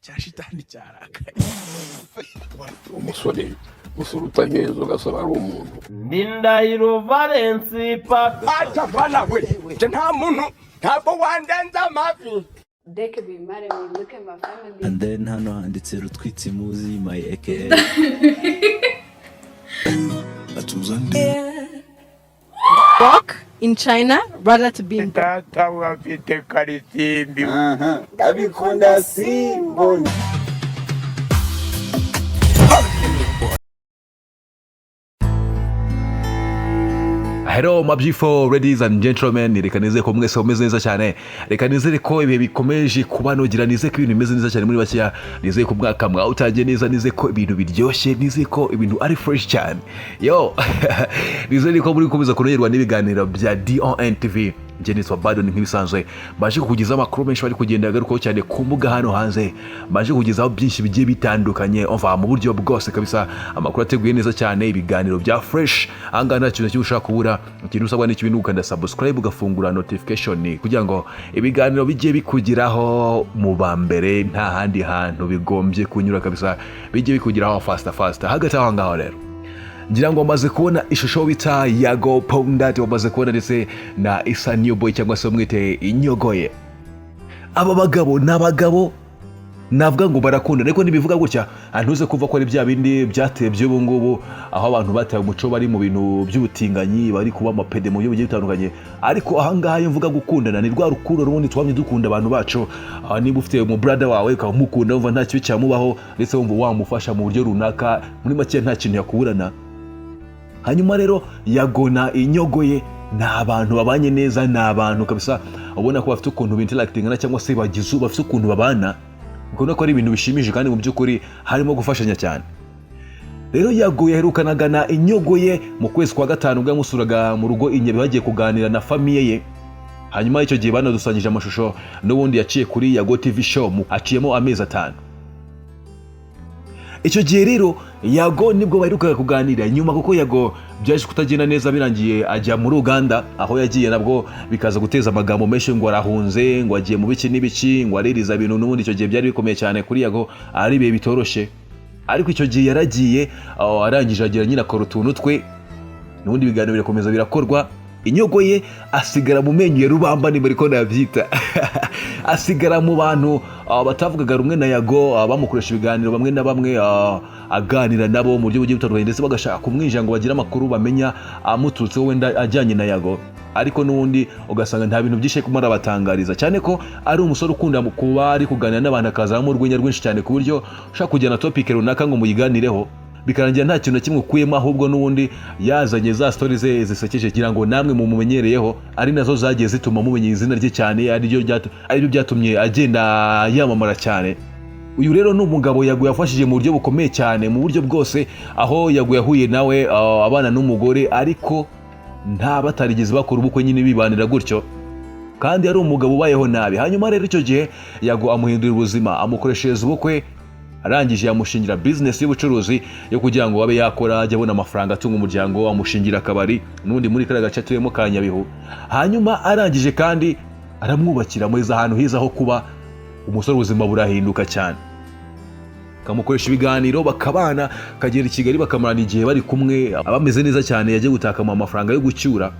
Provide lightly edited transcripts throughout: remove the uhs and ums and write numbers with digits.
cya shitani cyarakaye. Umusore utaneza ugasaba ari umuntu. Ndindahiro Valence Papa. Acha bana we. Nta muntu ntabwo wandenza amavi. They could be mad at me. Look at my family. And then hano handitse Rutwitsi Muzi my aka. Work in China rather to be in Tata wafite karisimbi. Ndabikunda simbona. Hello my beautiful ladies and gentlemen, reka nizere ko mwese mumeze neza cyane, reka nizere ko ibihe bikomeje kubanogira, nizere ko ibintu bimeze neza cyane muri bakiya, nizere ko mwaka mwawutagiye neza, nizere ko ibintu biryoshye, nizere ko ibintu ari fresh cyane yo nizere ko muri gukomeza kunogerwa n'ibiganiro bya DON TV. Njye nitwa Badon nk'ibisanzwe, baje kukugezaho amakuru menshi bari kugenda agarukaho cyane ku mbuga hano hanze, baje kukugezaho byinshi bigiye bitandukanye mu buryo bwose kabisa, amakuru ateguye neza cyane, ibiganiro bya fresh, anga nta kintu cyushaka kubura, ikintu usabwa n'iki bintu ukanda subscribe ugafungura notification kugira ngo ibiganiro bigiye bikugiraho mu bambere, nta handi hantu bigombye kunyura kabisa, bigiye bikugiraho fast hagati aho ngaho rero. Ngira ngo amaze kubona ishusho bita Yago Pondati, wamaze kubona ndetse na Isa New Boy cyangwa se mwite Inyogoye. Aba bagabo n'abagabo navuga ngo barakunda, ariko nibivuga gutya antuze kuva ko ari bya bindi byatebye ubu ngubu, aho abantu bataye umuco bari mu bintu by'ubutinganyi, bari kuba amapede mu buryo bitandukanye. Ariko ahangaha iyo mvuga gukundana ni rwa rukundo rubundi twamye dukunda abantu bacu. Niba ufite mu brother wawe ukamukunda wumva nta kibi cyamubaho, ndetse wumva wamufasha mu buryo runaka, muri make nta kintu yakuburana. Hanyuma rero Yago na Inyogoye ni abantu babanye neza, ni abantu kabisa ubona ko bafite ukuntu binteractingana cyangwa se bagize bafite ukuntu babana, ubona ko ari ibintu bishimije kandi mu by'ukuri harimo gufashanya cyane. Rero Yago yaherukanaga na Inyogoye mu kwezi kwa gatanu ubwo yamusuraga mu rugo Inyabi, bagiye kuganira na famiye ye. Hanyuma icyo gihe banadusangije amashusho n'ubundi yaciye kuri Yago TV show, aciyemo amezi 5. Icyo gihe rero Yago nibwo baherukaga kuganira nyuma, kuko Yago byaje kutagenda neza, birangiye ajya muri Uganda, aho yagiye nabwo bikaza guteza amagambo menshi ngo arahunze, ngo agiye mu biki n'ibiki, ngo aririza ibintu, n'ubundi icyo gihe byari bikomeye cyane kuri Yago, ari bihe bitoroshe. Ariko icyo gihe yaragiye arangije agira nyina akora utuntu twe, n'ubundi ibiganiro birakomeza birakorwa. Inyogoye asigara mu menyo ya rubamba, ni muri ko nabyita asigara mu bantu batavugaga rumwe na Yago, bamukoresha ibiganiro bamwe na bamwe, aganira nabo mu buryo bugiye butandukanye, ndetse bagashaka kumwinjira ngo bagire amakuru bamenya amututse wenda ajyanye na Yago. Ariko n'ubundi ugasanga nta bintu byinshi kumara batangariza, cyane ko ari umusore ukunda kuba ari kuganira n'abantu akazamo urwenya rwinshi cyane, ku buryo ushaka kujyana topic runaka ngo muyiganireho bikarangira nta kintu kimwe ukuyemo, ahubwo n'ubundi yazanye za stories ze zisekeje kugira ngo namwe mumumenyereyeho, ari nazo zagiye zituma mumenya izina rye cyane, ari byo byatumye agenda yamamara cyane. Uyu rero ni umugabo Yago yafashije mu buryo bukomeye cyane, mu buryo bwose, aho Yago yahuye nawe abana n'umugore, ariko nta batarigeze bakora ubukwe, nyine bibanira gutyo, kandi ari umugabo ubayeho nabi. Hanyuma rero icyo gihe Yago amuhindurira ubuzima, amukoreshereza ubukwe, arangije yamushingira business y'ubucuruzi yo kugira ngo abe yakora ajya abona amafaranga atunga umuryango, amushingira akabari n'undi muri kara gace tuyemo ka Nyabihu. Hanyuma arangije kandi aramwubakira muri ahantu hiza ho kuba, umusore ubuzima burahinduka cyane, kamukoresha ibiganiro bakabana, kagera i Kigali bakamarana igihe bari kumwe, abameze neza cyane, yaje gutakama amafaranga yo gucyura,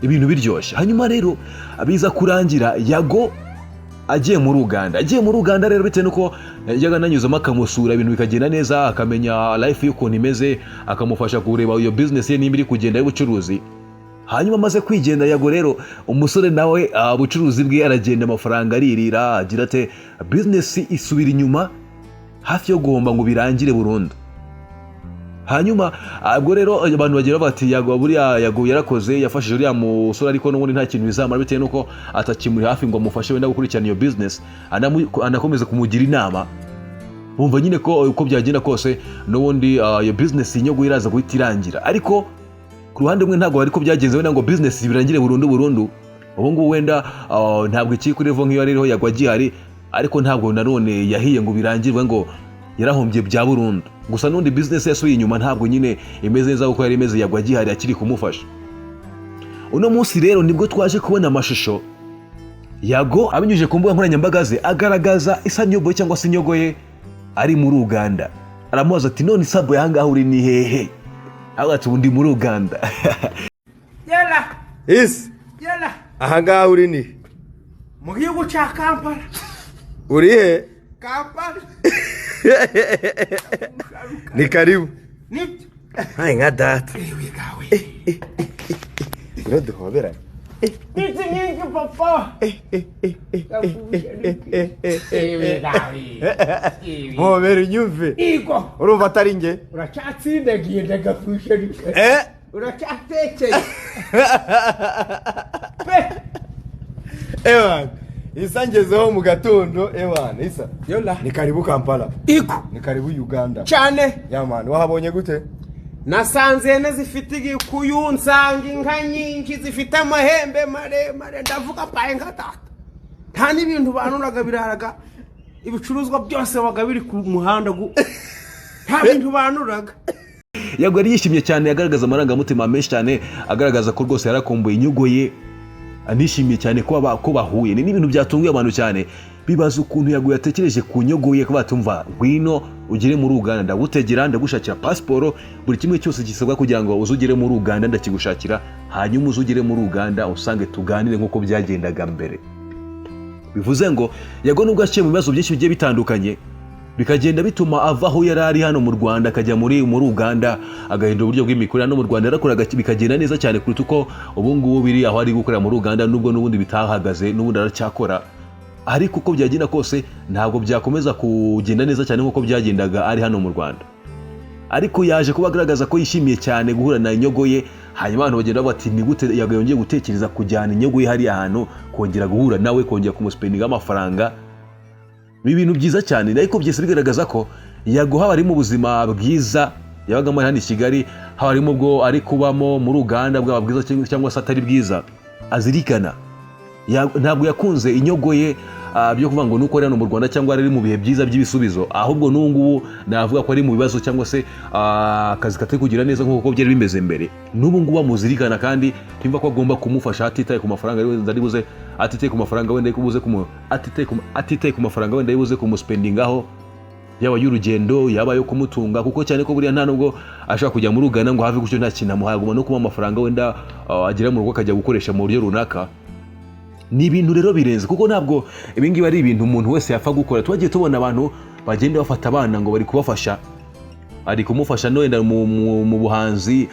ibintu biryoshye. Hanyuma rero abiza kurangira Yago agiye muri Uganda rero, bitewe nuko yaga nanyuzamo akamusura, ibintu bikagenda neza, akamenya life y'ukuntu imeze, akamufasha kureba iyo business ye nimba iri kugenda y'ubucuruzi. Hanyuma amaze kwigenda Yago rero, umusore nawe ubucuruzi bwe aragenda, amafaranga aririra, agira ate business isubira inyuma, hafi yo guhomba ngo birangire burundu. Hanyuma ubwo rero abantu bagira bati Yago buriya Yago yarakoze, yafashije uriya musore, ariko n'ubundi nta kintu bizamara, bitewe nuko atakimuri hafi ngo amufashe wenda gukurikirana iyo business, anakomeza kumugira inama. Bumva nyine ko uko byagenda kose n'ubundi iyo business Inyogo iraza guhita irangira. Ariko ku ruhande rumwe ntabwo ariko byagenze, wenda ngo business birangire burundu. Ubu ngubu wenda ntabwo iki kuri level nk'iyo rero Yago agihari, ariko ntabwo nanone yahiye ngo birangirwe, ngo yarahombye bya burundu. Gusa n'undi business yasuye inyuma ntabwo nyine imeze neza uko yari imeze Yago agihari akiri kumufasha. Uno munsi rero nibwo twaje kubona amashusho Yago abinyujije ku mbuga nkoranyambaga ze agaragaza Isanyoboye cyangwa se Inyogoye ari muri Uganda. Aramubaza ati none Saboye ahangaha uri ni hehe? Aho ati undi muri Uganda. Yala. Isi. Yala. Ahangaha uri ni? Mu gihugu cya Kampala. Uri he? Kampala. Ni karibu. Nibyo. Hai nka data. Ewe gawe. Uro duhobera. Niti nyingi papa. Ewe gawe. Hobera unyumve. Igo. Urumva atari nge? Uracyatsindagiye ndagapfusha rike. Uracyatekeye. Ewan. Isa ngezeho mu gatondo Ewan Isa. Yola. Ni karibu Kampala. Igo. Ni karibu Uganda. Cyane. Ya man, wahabonye gute? Nasanze zifite igikuyu nsanga inka nyinshi zifite amahembe maremare ndavuga paye nka data. Nta n'ibintu banuraga biraraga ibicuruzwa byose waga biri ku muhanda nta bintu banuraga. Yago yari yishimye cyane, agaragaza amarangamutima menshi cyane, agaragaza ko rwose yarakumbuye Inyogoye, anishimiye cyane ko bahuye. Ni ibintu byatunguye abantu cyane, bibaza ukuntu Yago yatekereje ku Inyogoye ko batumva ngwino ugire muri Uganda, ndagutegera ndagushakira passport, buri kimwe cyose gisabwa kugira ngo uzugire muri Uganda ndakigushakira, hanyuma uzugire muri Uganda usange tuganire nkuko byagendaga mbere. Bivuze ngo Yago nubwo aciye mu bibazo byinshi bigiye bitandukanye, bikagenda bituma ava aho yari ari hano mu Rwanda akajya muri Uganda, agahindura uburyo bw'imikorere no mu Rwanda yarakoraga bikagenda neza cyane kuruta uko ubu ngubu biri aho ari gukorera muri Uganda, nubwo n'ubundi bitahagaze n'ubundi aracyakora. Ariko uko byagenda kose ntabwo byakomeza kugenda neza cyane nkuko byagendaga ari hano mu Rwanda. Ariko yaje kuba agaragaza ko yishimiye cyane guhura na Inyogoye, hanyuma abantu bagenda bati ni gute Yago yongeye gutekereza kujyana Inyogoye hari ahantu, kongera guhura nawe, kongera kumuspendinga amafaranga. Ibintu byiza cyane, ariko byese bigaragaza ko Yago haba ari mu buzima bwiza yabagamo hano i Kigali, haba ari mu bwo ari kubamo muri Uganda bwaba bwiza cyangwa se atari bwiza, azirikana ntabwo yakunze Inyogoye byo kuvuga ngo nuko ari hano mu Rwanda cyangwa ari mu bihe byiza by'ibisubizo, ahubwo n'ubu navuga ko ari mu bibazo cyangwa se akazi katari kugira neza nk'uko byari bimeze mbere. N'ubu ngubu amuzirikana kandi timva ko agomba kumufasha, atitaye ku mafaranga wenda ari buze, atitaye ku mafaranga wenda kubuze atitaye ku mafaranga wenda yibuze kumuspendingaho, yaba y'urugendo yaba yo kumutunga, kuko cyane ko buriya nta nubwo ashaka kujya muri Uganda ngo have gutyo nta kintu amuhaguma no kuma amafaranga wenda agira mu rugo akajya gukoresha mu buryo runaka. Ni ibintu rero birenze, kuko ntabwo ibingibi ari ibintu umuntu wese yapfa gukora. Twagiye tubona abantu bagenda bafata abana ngo bari kubafasha, ari kumufasha no wenda mu buhanzi,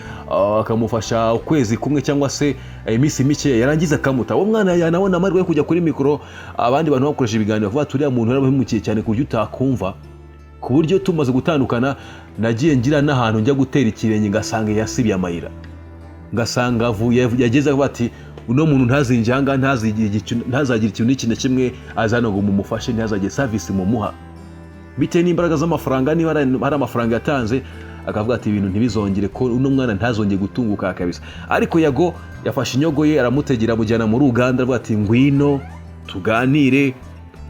akamufasha ukwezi kumwe cyangwa se iminsi mike, yarangiza akamuta. Uwo mwana yanabona amahirwe yo kujya kuri mikoro, abandi bantu bakoresha ibiganiro bavuga turiya muntu yarabahemukiye cyane ku buryo utakumva, ku buryo tumaze gutandukana nagiye ngira n'ahantu njya gutera ikirenge ngasanga yasibiye amayira, ngasanga avuye yageze bati uno muntu ntazinjanga ntazagira ikintu n'ikindi kimwe azana ngo mumufashe, ntazagire service mumuha bitewe n'imbaraga z'amafaranga. Niba hari amafaranga yatanze akavuga ati ibintu ntibizongere, ko uno mwana ntazongeye gutunguka kabisa. Ariko Yago yafashe Inyogoye aramutegera amujyana muri Uganda, avuga ati ngwino tuganire,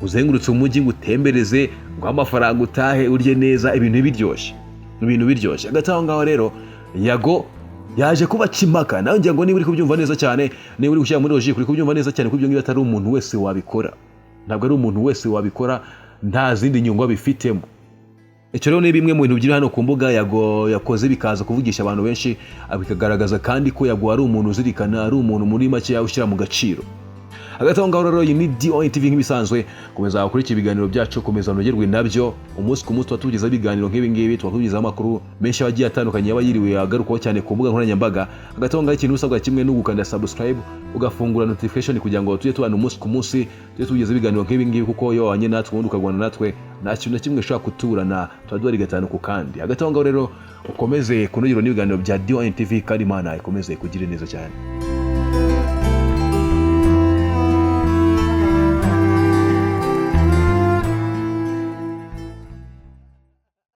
uzengurutse umujyi ngutembereze, ngo amafaranga utahe urye neza, ibintu biryoshye. Hagati aho ngaho rero Yago yaje kuba kimaka. Nawe ngira ngo niba uri kubyumva neza cyane, niba uri gushyira muri logique uri kubyumva neza cyane, ko ibyo ngibi atari umuntu wese wabikora, ntabwo ari umuntu wese wabikora nta zindi nyungu abifitemo. Icyo rero ni bimwe mu bintu biri hano ku mbuga Yago yakoze bikaza kuvugisha abantu benshi, bikagaragaza kandi ko Yago ari umuntu uzirikana, ari umuntu muri make yawushyira mu gaciro. Hagati aho ngaho rero iyi ni DON TV nk'ibisanzwe, komeza gukurikira ibiganiro byacu, komeza unogerwe nabyo. Umunsi ku munsi tubagezaho ibiganiro nk'ibi ngibi, tubagezaho amakuru menshi agiye atandukanye yaba yiriwe agarukaho cyane ku mbuga nkoranyambaga. Hagati aho ngaho ikintu usabwa kimwe no gukanda subscribe, ugafungura notification kugira ngo tujye tubana umunsi ku munsi, tujye tugezaho ibiganiro nk'ibi ngibi, kuko iyo wanye natwe ubundi ukagwana natwe nta kintu na kimwe ushobora kuturana, tuba gatanu ku kandi. Hagati aho ngaho rero ukomeze kunogerwa n'ibiganiro bya DON TV, kandi Imana ikomeze kugire neza cyane.